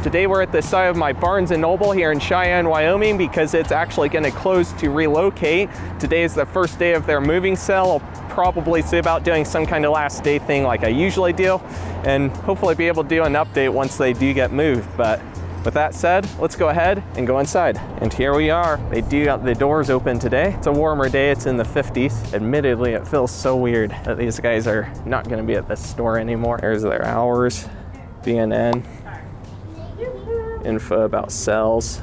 Today we're at the site of my Barnes Noble here in Cheyenne, Wyoming, because it's actually going to close to relocate. Today is the first day of their moving sale. I'll probably see about doing some kind of last day thing like I usually do, and hopefully be able to do an update once they do get moved. But with that said, let's go ahead and go inside. And here we are. They do got the doors open today. It's a warmer day, it's in the 50s. Admittedly, it feels so weird that these guys are not going to be at this store anymore. There's their hours, BandN, info about sales.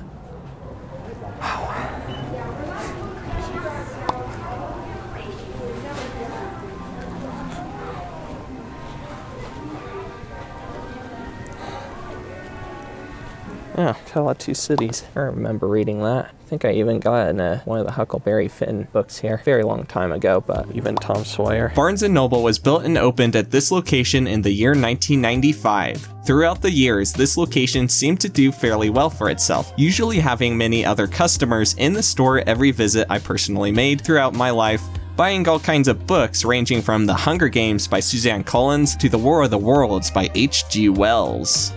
Yeah, Tale of Two Cities. I remember reading that. I think I even got in one of the Huckleberry Finn books here. Very long time ago, but even Tom Sawyer. Barnes & Noble was built and opened at this location in the year 1995. Throughout the years, this location seemed to do fairly well for itself, usually having many other customers in the store every visit I personally made throughout my life, buying all kinds of books ranging from The Hunger Games by Suzanne Collins to The War of the Worlds by H.G. Wells.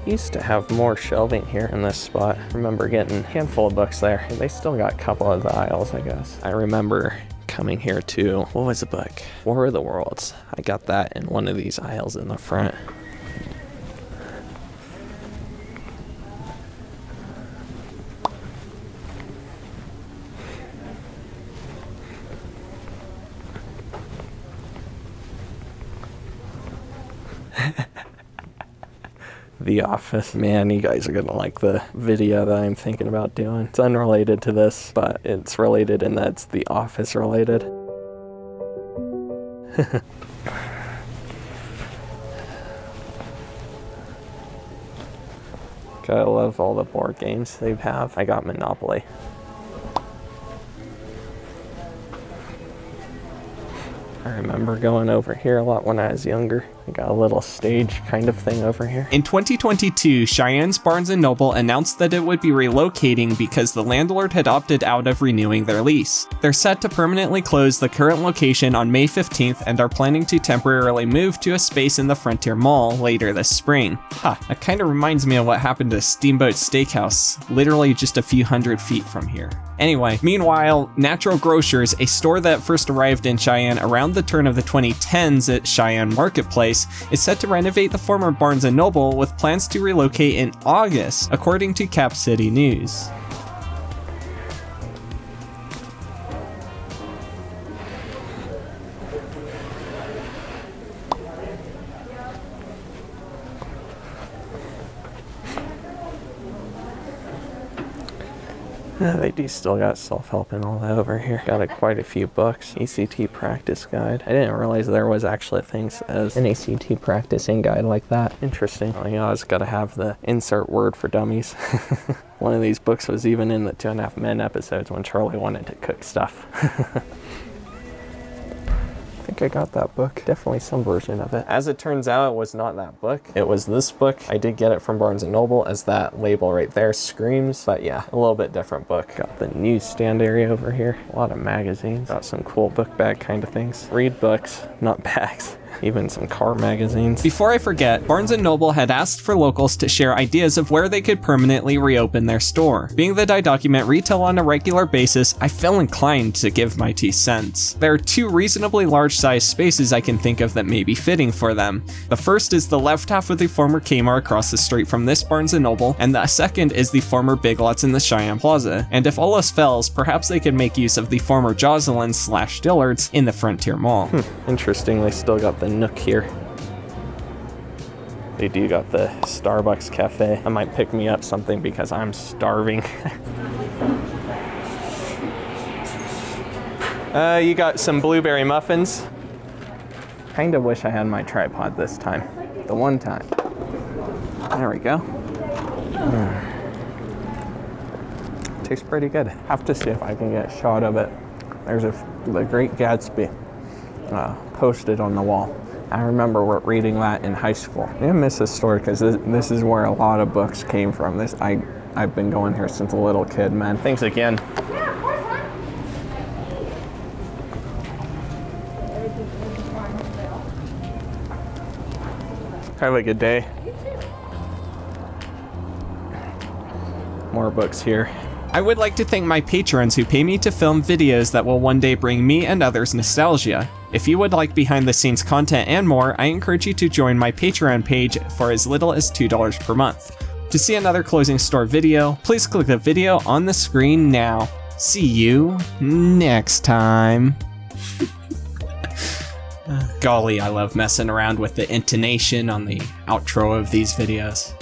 Used to have more shelving here in this spot. I remember getting a handful of books there. They still got a couple of the aisles, I guess. I remember coming here to, what was the book? War of the Worlds. I got that in one of these aisles in the front. The Office. Man, you guys are gonna like the video that I'm thinking about doing. It's unrelated to this, but it's related in that it's The Office related. Gotta love all the board games they have. I got Monopoly. I remember going over here a lot when I was younger. I got a little stage kind of thing over here. In 2022, Cheyenne's Barnes & Noble announced that it would be relocating because the landlord had opted out of renewing their lease. They're set to permanently close the current location on May 15th and are planning to temporarily move to a space in the Frontier Mall later this spring. That kind of reminds me of what happened to Steamboat Steakhouse, literally just a few hundred feet from here. Anyway, meanwhile, Natural Grocers, a store that first arrived in Cheyenne around the turn of the 2010s at Cheyenne Marketplace, is set to renovate the former Barnes & Noble with plans to relocate in August, according to Cap City News. They do still got self-help and all that over here. Got quite a few books. ACT practice guide. I didn't realize there was actually things as an ACT practicing guide like that. Interesting. Oh, you always gotta have the insert word for dummies. One of these books was even in the 2.5 Men episodes when Charlie wanted to cook stuff. I think I got that book. Definitely some version of it. As it turns out, it was not that book. It was this book. I did get it from Barnes & Noble, as that label right there screams. But yeah, a little bit different book. Got the newsstand area over here. A lot of magazines. Got some cool book bag kind of things. Read books, not bags. Even some car magazines. Before I forget, Barnes & Noble had asked for locals to share ideas of where they could permanently reopen their store. Being that I document retail on a regular basis, I feel inclined to give my 2 cents. There are 2 reasonably large-sized spaces I can think of that may be fitting for them. The first is the left half of the former Kmart across the street from this Barnes & Noble, and the second is the former Big Lots in the Cheyenne Plaza. And if all else fails, perhaps they could make use of the former Jocelyn/Dillard's in the Frontier Mall. Interesting, they still got the Nook here. They do got the Starbucks cafe. I might pick me up something because I'm starving. You got some blueberry muffins. Kinda wish I had my tripod this time. The one time. There we go. Tastes pretty good. Have to see if I can get a shot of it. There's the Great Gatsby posted on the wall. I remember reading that in high school. I miss this store because this is where a lot of books came from. I've been going here since a little kid, man. Thanks again. Have a good day. More books here. I would like to thank my patrons who pay me to film videos that will one day bring me and others nostalgia. If you would like behind the scenes content and more, I encourage you to join my Patreon page for as little as $2 per month. To see another closing store video, please click the video on the screen now. See you next time. Golly, I love messing around with the intonation on the outro of these videos.